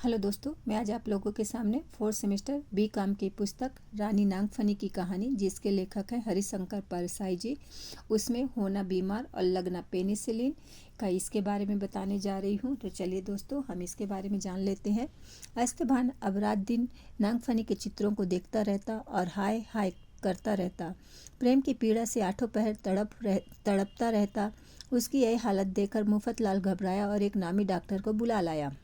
Hello दोस्तों, मैं आज आप लोगों के सामने फोर्थ सेमेस्टर बी.कॉम की पुस्तक रानी नागफनी की कहानी, जिसके लेखक हैं हरिशंकर परसाई जी, उसमें होना बीमार और लगना पेनिसिलिन का इसके बारे में बताने जा रही हूँ। तो चलिए दोस्तों, हम इसके बारे में जान लेते हैं। अस्तभान अब रात दिन नागफनी के चित्रों को देखता रहता और हाय हाय करता रहता। प्रेम की पीड़ा से आठों पहर तड़पता रहता। उसकी यही हालत देखकर मुफतलाल घबराया और एक नामी डॉक्टर को बुला लाया।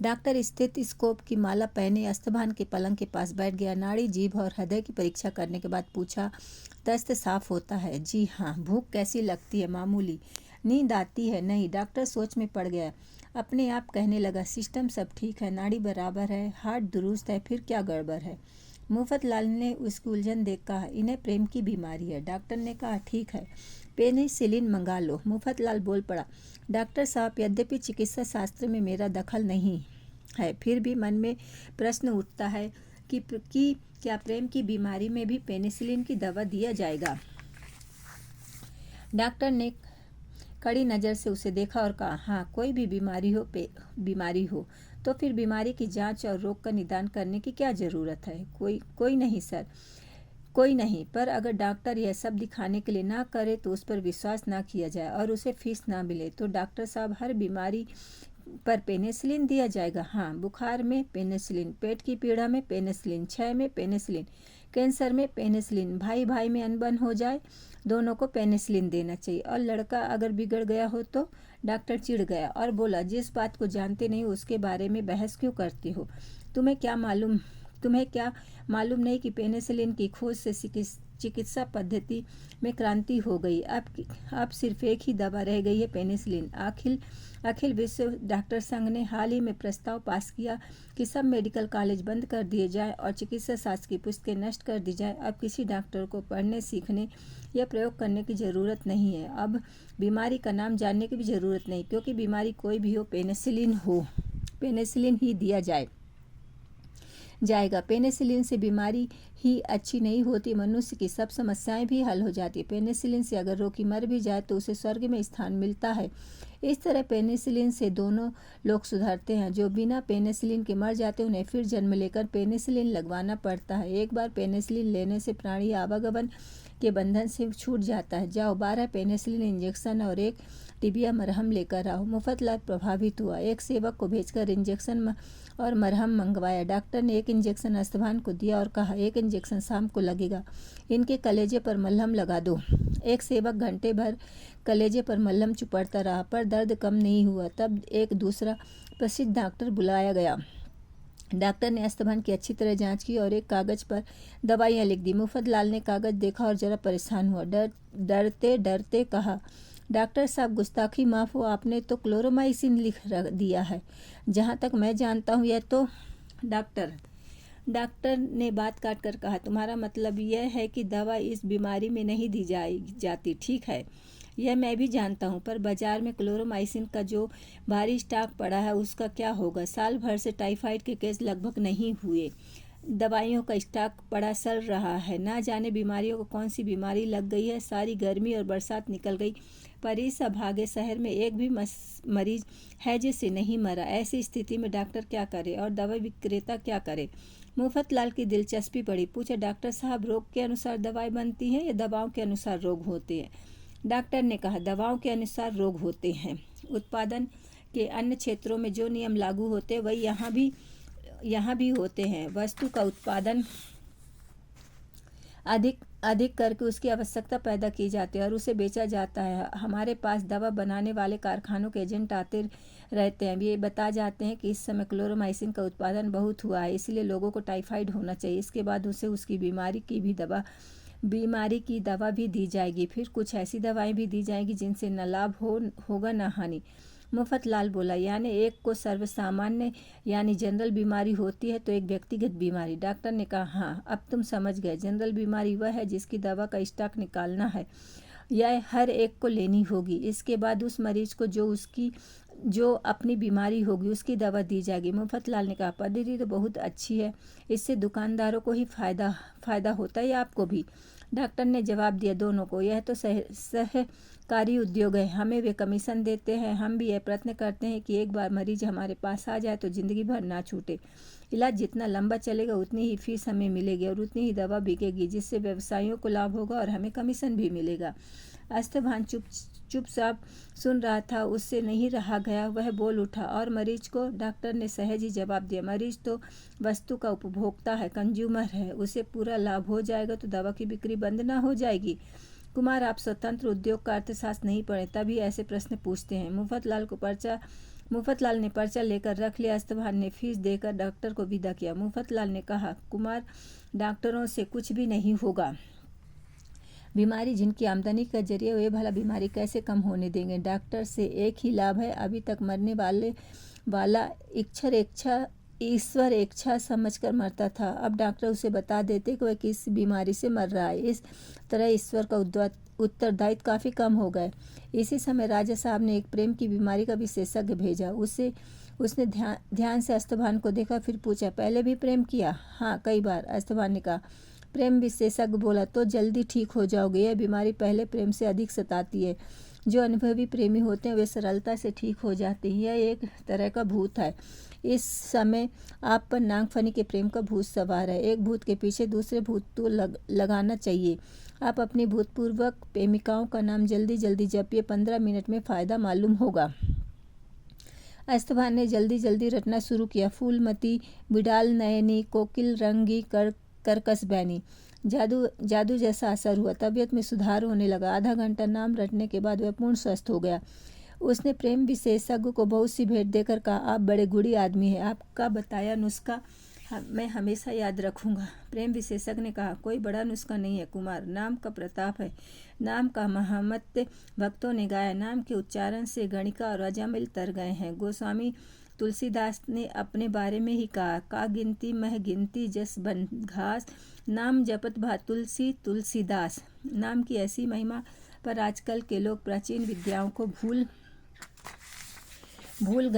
डॉक्टर स्टेथोस्कोप की माला पहने अस्तभान के पलंग के पास बैठ गया। नाड़ी, जीभ और हृदय की परीक्षा करने के बाद पूछा, दस्त साफ होता है? जी हाँ। भूख कैसी लगती है? मामूली। नींद आती है? नहीं। डॉक्टर सोच में पड़ गया। अपने आप कहने लगा, सिस्टम सब ठीक है, नाड़ी बराबर है, हार्ट दुरुस्त है, फिर क्या गड़बड़ है? मुफतलाल ने उसकी उलझन देख कहा, इन्हें प्रेम की बीमारी है। डॉक्टर ने कहा, ठीक है, पेनिसिलिन मंगा लो। मुफतलाल बोल पड़ा, डॉक्टर साहब, यद्यपि चिकित्सा शास्त्र में मेरा दखल नहीं है, फिर भी मन में प्रश्न उठता है कि क्या प्रेम की बीमारी में भी पेनिसिलिन की दवा दिया जाएगा? डॉक्टर ने कड़ी नज़र से उसे देखा और कहा, हाँ, कोई भी बीमारी हो तो फिर बीमारी की जांच और रोग का निदान करने की क्या ज़रूरत है? कोई नहीं सर, कोई नहीं। पर अगर डॉक्टर यह सब दिखाने के लिए ना करे तो उस पर विश्वास ना किया जाए और उसे फीस ना मिले तो डॉक्टर साहब, हर बीमारी पर पेनिसिलिन दिया जाएगा? हाँ, बुखार में पेनिसिलिन, पेट की पीड़ा में पेनिसिलिन, क्षय में पेनिसिलिन, कैंसर में पेनिसिलिन, भाई भाई में अनबन हो जाए दोनों को पेनिसिलिन देना चाहिए। और लड़का अगर बिगड़ गया हो तो? डॉक्टर चिढ़ गया और बोला, जिस बात को जानते नहीं उसके बारे में बहस क्यों करती हो? तुम्हें क्या मालूम नहीं कि पेनिसिलिन की खोज से चिकित्सा पद्धति में क्रांति हो गई। अब सिर्फ एक ही दवा रह गई है, पेनिसिलिन। अखिल विश्व डॉक्टर संघ ने हाल ही में प्रस्ताव पास किया कि सब मेडिकल कॉलेज बंद कर दिए जाए और चिकित्सा शास्त्र की पुस्तकें नष्ट कर दी जाए। अब किसी डॉक्टर को पढ़ने, सीखने या प्रयोग करने की ज़रूरत नहीं है। अब बीमारी का नाम जानने की भी ज़रूरत नहीं, क्योंकि बीमारी कोई भी हो, पेनिसिलिन ही दिया जाएगा। पेनिसिलिन से बीमारी ही अच्छी नहीं होती, मनुष्य की सब समस्याएं भी हल हो जाती। पेनिसिलिन से अगर रोगी मर भी जाए तो उसे स्वर्ग में स्थान मिलता है। इस तरह पेनिसिलिन से दोनों लोग सुधरते हैं। जो बिना पेनिसिलिन के मर जाते उन्हें फिर जन्म लेकर पेनिसिलिन लगवाना पड़ता है। एक बार पेनिसिलिन लेने से प्राणी आवागमन के बंधन से छूट जाता है। जाओ, 12 पेनिसिलिन इंजेक्शन और एक टिबिया मरहम लेकर आओ। मुफतलाल प्रभावित हुआ। एक सेवक को भेजकर इंजेक्शन और मरहम मंगवाया। डॉक्टर ने एक इंजेक्शन अस्तभान को दिया और कहा, एक इंजेक्शन शाम को लगेगा, इनके कलेजे पर मलहम लगा दो। एक सेवक घंटे भर कलेजे पर मलहम चुपड़ता रहा, पर दर्द कम नहीं हुआ। तब एक दूसरा प्रसिद्ध डॉक्टर बुलाया गया। डॉक्टर ने अस्तभान की अच्छी तरह जांच की और एक कागज पर दवाइयाँ लिख दी। मुफतलाल ने कागज देखा और जरा परेशान हुआ। डरते डरते कहा, डॉक्टर साहब, गुस्ताखी माफ़ हो, आपने तो क्लोरोमाइसिन लिख दिया है। जहाँ तक मैं जानता हूँ यह तो डॉक्टर ने बात काट कर कहा, तुम्हारा मतलब यह है कि दवा इस बीमारी में नहीं दी जाती? ठीक है, यह मैं भी जानता हूँ, पर बाजार में क्लोरोमाइसिन का जो भारी स्टॉक पड़ा है उसका क्या होगा? साल भर से टाइफाइड के केस लगभग नहीं हुए, दवाइयों का स्टॉक पड़ा सड़ रहा है। ना जाने बीमारियों को कौन सी बीमारी लग गई है। सारी गर्मी और बरसात निकल गई, पर इस अभागे शहर में एक भी मरीज है जिससे नहीं मरा। ऐसी स्थिति में डॉक्टर क्या करे और दवा विक्रेता क्या करे? मुफतलाल की दिलचस्पी बढ़ी। पूछा, डॉक्टर साहब, रोग के अनुसार दवाएं बनती हैं या दवाओं के अनुसार रोग होते हैं? डॉक्टर ने कहा, दवाओं के अनुसार रोग होते हैं। उत्पादन के अन्य क्षेत्रों में जो नियम लागू होते हैं वही यहाँ भी होते हैं। वस्तु का उत्पादन अधिक करके उसकी आवश्यकता पैदा की जाती है और उसे बेचा जाता है। हमारे पास दवा बनाने वाले कारखानों के एजेंट आते रहते हैं। ये बता जाते हैं कि इस समय क्लोरोमाइसिन का उत्पादन बहुत हुआ है, इसलिए लोगों को टाइफाइड होना चाहिए। इसके बाद उसे उसकी बीमारी की दवा भी दी जाएगी। फिर कुछ ऐसी दवाएं भी दी जाएंगी जिनसे न लाभ होगा न हानि। मुफतलाल बोला, यानी एक को सर्वसामान्य यानी जनरल बीमारी होती है तो एक व्यक्तिगत बीमारी? डॉक्टर ने कहा, हाँ, अब तुम समझ गए। जनरल बीमारी वह है जिसकी दवा का स्टॉक निकालना है, यह हर एक को लेनी होगी। इसके बाद उस मरीज को जो अपनी बीमारी होगी उसकी दवा दी जाएगी। मुफतलाल ने कहा, पद्धति तो बहुत अच्छी है, इससे दुकानदारों को ही फायदा होता है या आपको भी? डॉक्टर ने जवाब दिया, दोनों को। यह तो सहकारी उद्योग है, हमें वे कमीशन देते हैं। हम भी यह प्रयत्न करते हैं कि एक बार मरीज हमारे पास आ जाए तो जिंदगी भर ना छूटे। इलाज जितना लंबा चलेगा उतनी ही फीस हमें मिलेगी और उतनी ही दवा बिकेगी, जिससे व्यवसायियों को लाभ होगा और हमें कमीशन भी मिलेगा। अस्तभान चुपचाप सुन रहा था, उससे नहीं रहा गया, वह बोल उठा। और मरीज को? डॉक्टर ने सहज ही जवाब दिया, मरीज तो वस्तु का उपभोक्ता है, कंज्यूमर है। उसे पूरा लाभ हो जाएगा तो दवा की बिक्री बंद ना हो जाएगी। कुमार, आप स्वतंत्र उद्योग का अर्थशास्त्र नहीं पढ़े तभी ऐसे प्रश्न पूछते हैं। मुफतलाल ने पर्चा लेकर रख लिया। अस्तभान ने फीस देकर डॉक्टर को विदा किया। मुफतलाल ने कहा, कुमार, डॉक्टरों से कुछ भी नहीं होगा। बीमारी जिनकी आमदनी का जरिए, वे भला बीमारी कैसे कम होने देंगे? डॉक्टर से एक ही लाभ है, अभी तक मरने वाला ईश्वर इच्छा समझकर मरता था। अब डॉक्टर उसे बता देते कि वह किस बीमारी से मर रहा है। इस तरह ईश्वर का उत्तरदायित्व काफ़ी कम हो गए। इसी समय राजा साहब ने एक प्रेम की बीमारी का विशेषज्ञ भेजा। उसने ध्यान से अस्तभान को देखा, फिर पूछा, पहले भी प्रेम किया? हाँ, कई बार, अस्तभान ने कहा। प्रेम विशेषज्ञ बोला, तो जल्दी ठीक हो जाओगे। यह बीमारी पहले प्रेम से अधिक सताती है। जो अनुभवी प्रेमी होते हैं वे सरलता से ठीक हो जाते हैं। यह एक तरह का भूत है। इस समय आप पर नागफनी के प्रेम का भूत सवार है। एक भूत के पीछे दूसरे भूत तो लगाना चाहिए। आप अपनी भूतपूर्वक प्रेमिकाओं का नाम जल्दी जल्दी जपिए, 15 मिनट में फ़ायदा मालूम होगा। अस्तभान ने जल्दी जल्दी रटना शुरू किया। फूलमती, बिडाल नयनी, कोकिल रंगी, करकस बैनी। जादू जैसा असर हुआ। तबीयत में सुधार होने लगा। आधा घंटा नाम रटने के बाद वह पूर्ण स्वस्थ हो गया। उसने प्रेम विशेषज्ञ को बहुत सी भेंट देकर कहा, आप बड़े गुणी आदमी हैं, आपका बताया नुस्खा मैं हमेशा याद रखूंगा। प्रेम विशेषज्ञ ने कहा, कोई बड़ा नुस्खा नहीं है कुमार, नाम का प्रताप है, नाम का महामत्य भक्तों ने गाया। नाम के उच्चारण से गणिका और अजामिल तर गए हैं। गोस्वामी तुलसीदास ने अपने बारे में ही कहा, का गिनती मह गिनती जस बन घास, नाम जपत भा तुलसी तुलसीदास। नाम की ऐसी महिमा पर आजकल के लोग प्राचीन विद्याओं को भूल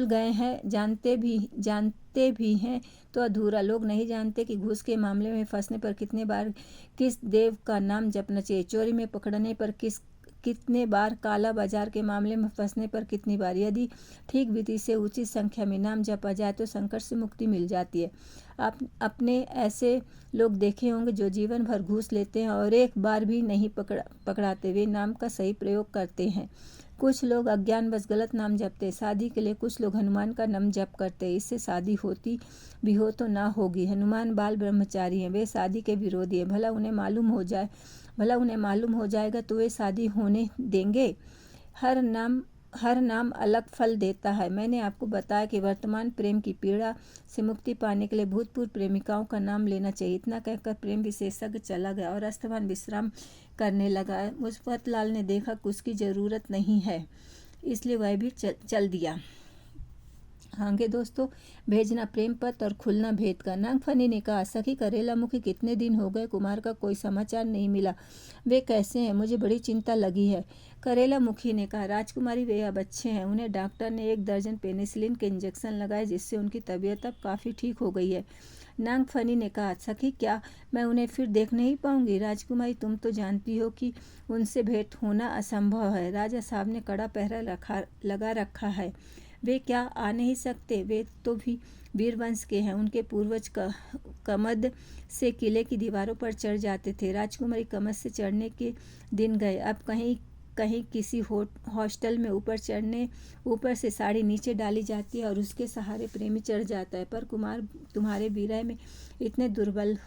गए हैं। जानते भी हैं तो अधूरा। लोग नहीं जानते कि घूस के मामले में फंसने पर कितने बार किस देव का नाम जपना चाहिए, चोरी में पकड़ने पर कितने बार, काला बाजार के मामले में फंसने पर कितनी बार। यदि ठीक विधि से उचित संख्या में नाम जपा जाए तो संकट से मुक्ति मिल जाती है। आप अपने ऐसे लोग देखे होंगे जो जीवन भर घूस लेते हैं और एक बार भी नहीं पकड़ाते। वे नाम का सही प्रयोग करते हैं। कुछ लोग अज्ञानवश गलत नाम जपते। शादी के लिए कुछ लोग हनुमान का नाम जप करते। इससे शादी होती भी हो तो ना होगी। हनुमान बाल ब्रह्मचारी हैं, वे शादी के विरोधी हैं। भला उन्हें मालूम हो जाएगा तो वे शादी होने देंगे? हर नाम अलग फल देता है। मैंने आपको बताया कि वर्तमान प्रेम की पीड़ा से मुक्ति पाने के लिए भूतपूर्व प्रेमिकाओं का नाम लेना चाहिए। इतना कहकर प्रेम विशेषज्ञ चला गया और अस्तभान विश्राम करने लगा। मुफतलाल ने देखा कि उसकी ज़रूरत नहीं है, इसलिए वह भी चल दिया। आगे दोस्तों, भेजना प्रेम पत्र और खुलना भेद का। नागफनी ने कहा, सखी करेला मुखी, कितने दिन हो गए कुमार का कोई समाचार नहीं मिला, वे कैसे हैं? मुझे बड़ी चिंता लगी है। करेला मुखी ने कहा, राजकुमारी वे अब अच्छे हैं। उन्हें डॉक्टर ने 1 दर्जन पेनिसिलिन के इंजेक्शन लगाए, जिससे उनकी तबीयत अब काफ़ी ठीक हो गई है। नागफनी ने कहा, सखी क्या मैं उन्हें फिर देख नहीं पाऊंगी? राजकुमारी, तुम तो जानती हो कि उनसे भेंट होना असंभव है। राजा साहब ने कड़ा पहरा लगा रखा है। वे क्या आ नहीं सकते? वे तो भी वीरवंश के हैं। उनके पूर्वज कमद से किले की दीवारों पर चढ़ जाते थे। राजकुमारी कमद से चढ़ने के दिन गए। अब कहीं किसी हॉस्टल में ऊपर से साड़ी नीचे डाली जाती है और उसके सहारे प्रेमी चढ़ जाता है। पर कुमार तुम्हारे विरह में इतने दुर्बल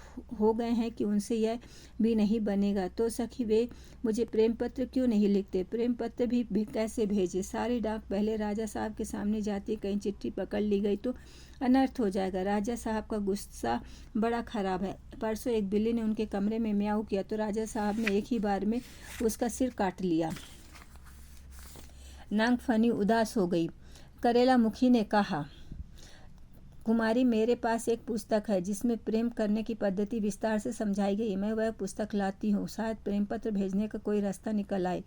हो गए हैं कि उनसे यह भी नहीं बनेगा। तो सखी वे मुझे प्रेम पत्र क्यों नहीं लिखते? प्रेम पत्र भी कैसे भेजे? सारी डाक पहले राजा साहब के सामने जाती, कहीं चिट्ठी पकड़ ली गई तो अनर्थ हो जाएगा। राजा साहब का गुस्सा बड़ा खराब है। परसों एक बिल्ली ने उनके कमरे में म्याऊ किया तो राजा साहब ने एक ही बार में उसका सिर काट लिया। नागफनी उदास हो गई। करेला मुखी ने कहा, कुमारी, मेरे पास एक पुस्तक है जिसमें प्रेम करने की पद्धति विस्तार से समझाई गई। मैं वह पुस्तक लाती हूँ, शायद प्रेम पत्र भेजने का कोई रास्ता निकल आए।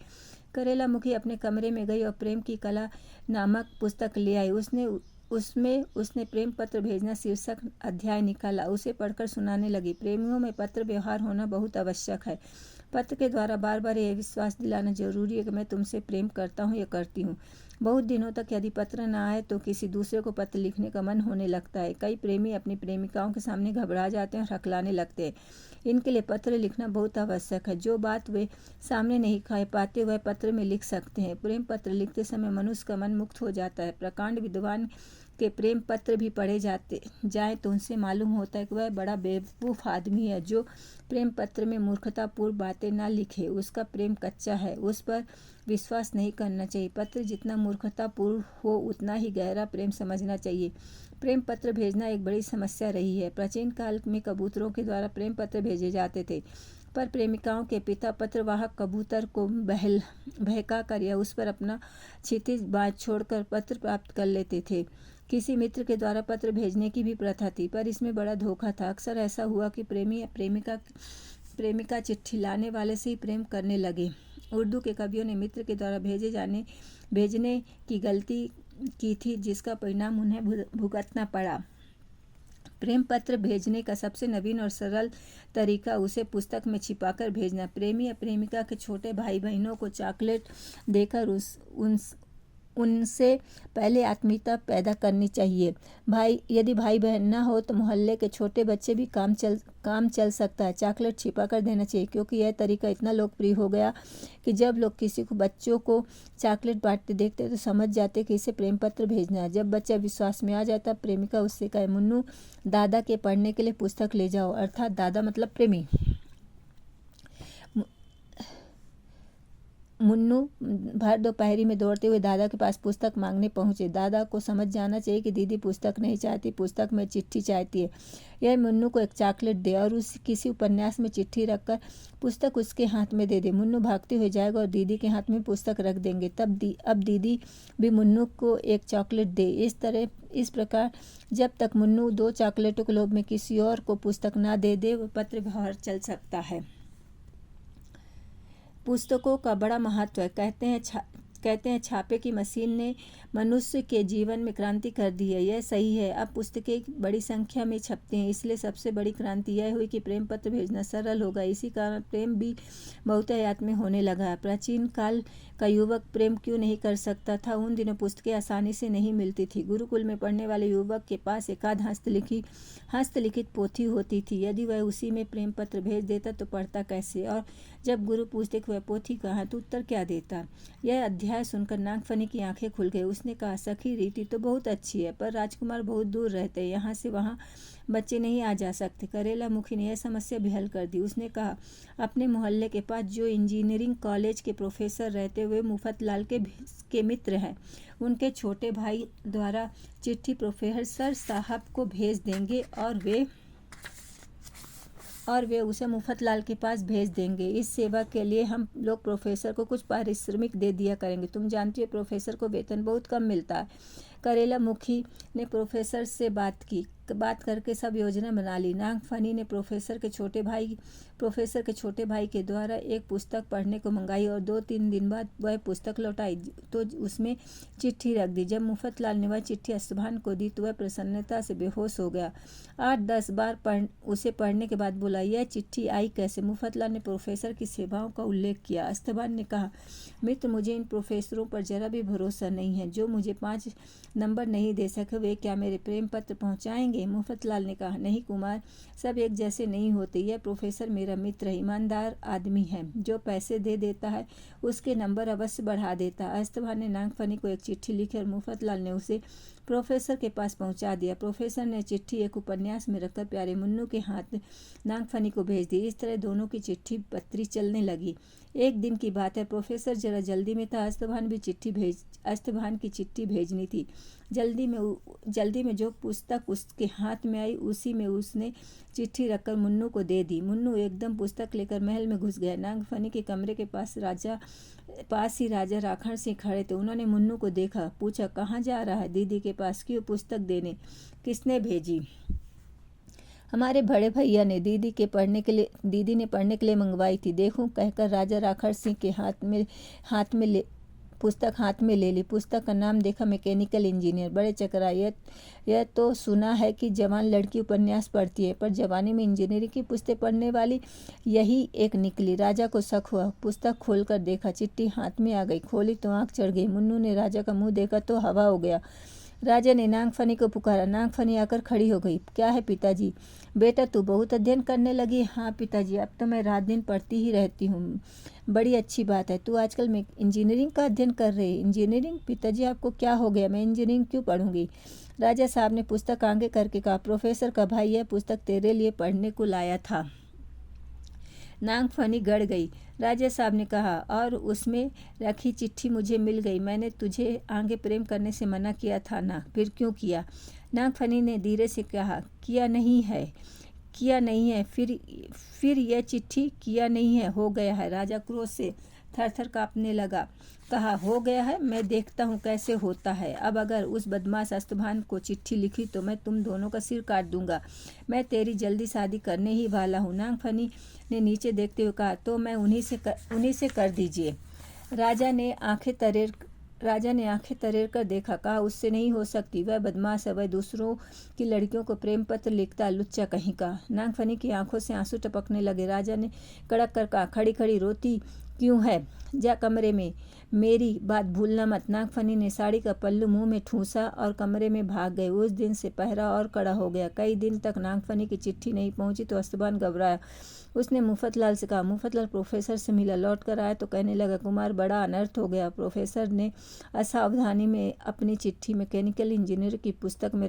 करेला मुखी अपने कमरे में गई और प्रेम की कला नामक पुस्तक ले आई। उसने उसमें उसने प्रेम पत्र भेजना शीर्षक अध्याय निकाला, उसे पढ़कर सुनाने लगी। प्रेमियों में पत्र व्यवहार होना बहुत आवश्यक है। पत्र के द्वारा बार बार यह विश्वास दिलाना जरूरी है कि मैं तुमसे प्रेम करता हूँ या करती हूँ। बहुत दिनों तक यदि पत्र न आए तो किसी दूसरे को पत्र लिखने का मन होने लगता है। कई प्रेमी अपनी प्रेमिकाओं के सामने घबरा जाते हैं और हकलाने लगते हैं। इनके लिए पत्र लिखना बहुत आवश्यक है। जो बात वे सामने नहीं कह पाते वह पत्र में लिख सकते हैं। प्रेम पत्र लिखते समय मनुष्य का मन मुक्त हो जाता है। प्रकांड विद्वान के प्रेम पत्र भी पढ़े जाए तो उनसे मालूम होता है कि वह बड़ा बेवकूफ़ आदमी है जो प्रेम पत्र में मूर्खतापूर्ण बातें ना लिखे। उसका प्रेम कच्चा है, उस पर विश्वास नहीं करना चाहिए। पत्र जितना मूर्खतापूर्ण हो उतना ही गहरा प्रेम समझना चाहिए। प्रेम पत्र भेजना एक बड़ी समस्या रही है। प्राचीन काल में कबूतरों के द्वारा प्रेम पत्र भेजे जाते थे, पर प्रेमिकाओं के पिता पत्रवाहक कबूतर को बहका कर या उस पर अपना क्षितिज बाज छोड़कर पत्र प्राप्त कर लेते थे। किसी मित्र के द्वारा पत्र भेजने की भी प्रथा थी, पर इसमें बड़ा धोखा था। अक्सर ऐसा हुआ कि प्रेमी या प्रेमिका चिट्ठी लाने वाले से ही प्रेम करने लगे। उर्दू के कवियों ने मित्र के द्वारा भेजने की गलती की थी, जिसका परिणाम उन्हें भुगतना पड़ा। प्रेम पत्र भेजने का सबसे नवीन और सरल तरीका उसे पुस्तक में छिपाकर भेजना। प्रेमी या प्रेमिका के छोटे भाई बहनों को चॉकलेट देकर उनसे पहले आत्मीयता पैदा करनी चाहिए। यदि भाई बहन ना हो तो मोहल्ले के छोटे बच्चे भी काम चल सकता है। चॉकलेट छिपा कर देना चाहिए, क्योंकि यह तरीका इतना लोकप्रिय हो गया कि जब लोग किसी को बच्चों को चॉकलेट बांटते देखते तो समझ जाते कि इसे प्रेम पत्र भेजना है। जब बच्चा विश्वास में आ जाता, प्रेमिका उससे कहे, मुन्नू दादा के पढ़ने के लिए पुस्तक ले जाओ, अर्थात दादा मतलब प्रेमी। मुन्नू भर दोपहरी में दौड़ते हुए दादा के पास पुस्तक मांगने पहुंचे। दादा को समझ जाना चाहिए कि दीदी पुस्तक नहीं चाहती, पुस्तक में चिट्ठी चाहती है। यह मुन्नू को एक चॉकलेट दे और किसी उपन्यास में चिट्ठी रखकर पुस्तक उसके हाथ में दे दे। मुन्नू भागते हुए जाएगा और दीदी के हाथ में पुस्तक रख देंगे। अब दीदी भी मुन्नू को एक चॉकलेट दे। इस प्रकार जब तक मुन्नू 2 चॉकलेटों के लोभ में किसी और को पुस्तक ना दे दे, वह पत्र व्यवहार चल सकता है। पुस्तकों का बड़ा महत्व है। कहते हैं छापे की मशीन ने मनुष्य के जीवन में क्रांति कर दी है। यह सही है। अब पुस्तकें बड़ी संख्या में छपती हैं, इसलिए सबसे बड़ी क्रांति यह हुई कि प्रेम पत्र भेजना सरल होगा। इसी कारण प्रेम भी बहुतायत में होने लगा है। प्राचीन काल का युवक प्रेम क्यों नहीं कर सकता था? उन दिनों पुस्तकें आसानी से नहीं मिलती थी। गुरुकुल में पढ़ने वाले युवक के पास एकाध हस्तलिखित पोथी होती थी। यदि वह उसी में प्रेम पत्र भेज देता तो पढ़ता कैसे? और जब गुरु पूछते कि वह पोथी कहाँ, तो उत्तर क्या देता? यह अध्याय सुनकर नागफनी की आंखें खुल गई। उसने कहा, सखी रीति तो बहुत अच्छी है, पर राजकुमार बहुत दूर रहते हैं, यहाँ से वहाँ बच्चे नहीं आ जा सकते। करेला मुखी ने यह समस्या भी हल कर दी। उसने कहा, अपने मोहल्ले के पास जो इंजीनियरिंग कॉलेज के प्रोफेसर रहते हुए मुफ्तलाल के मित्र हैं, उनके छोटे भाई द्वारा चिट्ठी प्रोफेसर साहब को भेज देंगे और वे उसे मुफ्तलाल के पास भेज देंगे। इस सेवा के लिए हम लोग प्रोफेसर को कुछ पारिश्रमिक दे दिया करेंगे। तुम जानती हो प्रोफेसर को वेतन बहुत कम मिलता है। करेला मुखी ने प्रोफेसर से बात करके सब योजना बना ली। नागफनी ने प्रोफेसर के छोटे भाई के द्वारा एक पुस्तक पढ़ने को मंगाई और 2-3 दिन बाद वह पुस्तक लौटाई तो उसमें चिट्ठी रख दी। जब मुफ्तलाल ने वह चिट्ठी अस्तभान को दी तो वह प्रसन्नता से बेहोश हो गया। 8-10 बार उसे पढ़ने के बाद बोला, यह चिट्ठी आई कैसे? मुफ्तलाल ने प्रोफेसर की सेवाओं का उल्लेख किया। अस्तभान ने कहा, मित्र, मुझे इन प्रोफेसरों पर जरा भी भरोसा नहीं है। जो मुझे 5 नंबर नहीं दे सके वे क्या मेरे प्रेम पत्र पहुंचाएंगे? मुफ्तलाल ने कहा, नहीं कुमार, सब एक जैसे नहीं होते। यह प्रोफेसर मेरा मित्र है, ईमानदार आदमी है, जो पैसे दे देता है उसके नंबर अवश्य बढ़ा देता है। अस्तभान ने नागफनी को एक चिट्ठी लिखी और मुफ्तलाल ने उसे प्रोफेसर के पास पहुंचा दिया। प्रोफेसर ने चिट्ठी एक उपन्यास में रखकर प्यारे मुन्नू के हाथ नागफनी को भेज दी। इस तरह दोनों की चिट्ठी पत्री चलने लगी। एक दिन की बात है, प्रोफेसर जरा जल्दी में था। अस्तभान की चिट्ठी भेजनी थी। जल्दी में जो पुस्तक उसके हाथ में आई उसी में उसने चिट्ठी रखकर मुन्नू को दे दी। मुन्नू एकदम पुस्तक लेकर महल में घुस गया। नागफनी के कमरे के पास ही राजा राखण सिंह खड़े थे। उन्होंने मुन्नू को देखा, पूछा, कहाँ जा रहा है? दीदी के पास। क्यों? पुस्तक देने। किसने भेजी? हमारे बड़े भैया ने। दीदी ने पढ़ने के लिए मंगवाई थी। देखूं, कहकर राजा राखण सिंह के हाथ में पुस्तक हाथ में ले ली। पुस्तक का नाम देखा, मैकेनिकल इंजीनियर। बड़े चकराए, यह तो सुना है कि जवान लड़की उपन्यास पढ़ती है, पर जवानी में इंजीनियरिंग की पुस्तक पढ़ने वाली यही एक निकली। राजा को शक हुआ, पुस्तक खोलकर देखा, चिट्ठी हाथ में आ गई। खोली तो आंख चढ़ गई। मुन्नू ने राजा का मुंह देखा तो हवा हो गया। राजा ने नागफनी को पुकारा। नागफनी आकर खड़ी हो गई। क्या है पिताजी? बेटा तू बहुत अध्ययन करने लगी। हाँ पिताजी, अब तो मैं रात दिन पढ़ती ही रहती हूँ। बड़ी अच्छी बात है। तू आजकल मैं इंजीनियरिंग का अध्ययन कर रही। इंजीनियरिंग? पिताजी आपको क्या हो गया? मैं इंजीनियरिंग क्यों पढ़ूंगी? राजा साहब ने पुस्तक आगे करके कहा, प्रोफेसर का भाई यह पुस्तक तेरे लिए पढ़ने को लाया था। नागफनी गड़ गई। राजा साहब ने कहा, और उसमें रखी चिट्ठी मुझे मिल गई। मैंने तुझे आगे प्रेम करने से मना किया था ना, फिर क्यों किया? नागफनी ने धीरे से कहा, किया नहीं है, किया नहीं है। फिर यह चिट्ठी किया नहीं है, हो गया है। राजा क्रोध से थर-थर कांपने लगा। कहा, हो गया है? मैं देखता हूँ कैसे होता है। अब अगर उस बदमाश अस्तभान को चिट्ठी लिखी तो मैं तुम दोनों का सिर काट दूंगा। मैं तेरी जल्दी शादी करने ही वाला हूँ। नागफनी ने नीचे देखते हुए कहा, तो मैं उन्हीं से कर दीजिए। राजा ने आंखें तरेर कर देखा। कहा, उससे नहीं हो सकती, वह बदमाश है, वह दूसरों की लड़कियों को प्रेम पत्र लिखता, लुच्चा कहीं का। नागफनी की आंखों से आंसू टपकने लगे। राजा ने कड़क कर कहा, खड़ी खड़ी रोती क्यों है? जा कमरे में, मेरी बात भूलना मत। नागफनी ने साड़ी का पल्लू मुंह में ठूसा और कमरे में भाग गए। उस दिन से पहरा और कड़ा हो गया। कई दिन तक नागफनी की चिट्ठी नहीं पहुंची तो अस्तबान घबराया। उसने मुफतलाल से कहा। मुफतलाल प्रोफेसर से मिला। लौट कर आया तो कहने लगा, कुमार बड़ा अनर्थ हो गया। प्रोफेसर ने असावधानी में अपनी चिट्ठी मैकेनिकल इंजीनियर की पुस्तक में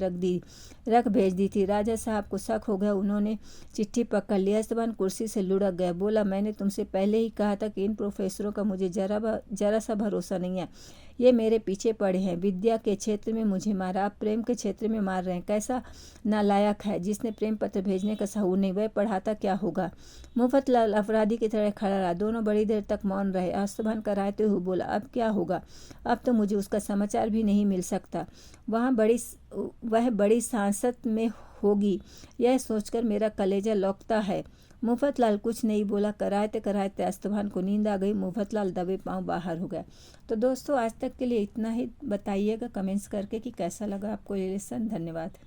रख भेज दी थी। राजा साहब को शक हो गया। उन्होंने चिट्ठी पकड़ ली। अस्तबान कुर्सी से लुढ़क गया। बोला, मैंने तुमसे पहले ही कहा था कि इन प्रोफेसरों का मुझे जरा सा भरोसा नहीं है। ये मेरे पीछे पड़े हैं। विद्या के क्षेत्र में मुझे मारा, अब प्रेम के क्षेत्र में मार रहे हैं। कैसा नालायक है जिसने प्रेम पत्र भेजने का शऊर नहीं। वह पढ़ाता क्या होगा? मुफतलाल अपराधी की तरह खड़ा रहा। दोनों बड़ी देर तक मौन रहे। अस्तबन कराहते हुए बोला, अब क्या होगा? अब तो मुझे उसका समाचार भी नहीं मिल सकता। वह बड़ी सांसत में होगी, यह सोचकर मेरा कलेजा लौकता है। मुफतलाल कुछ नहीं बोला। कराहते कराहते अस्तबन को नींद आ गई। मुफतलाल दबे पांव बाहर हो गया। तो दोस्तों, आज तक के लिए इतना ही। बताइएगा कमेंट्स करके कि कैसा लगा आपको ये लेसन। धन्यवाद।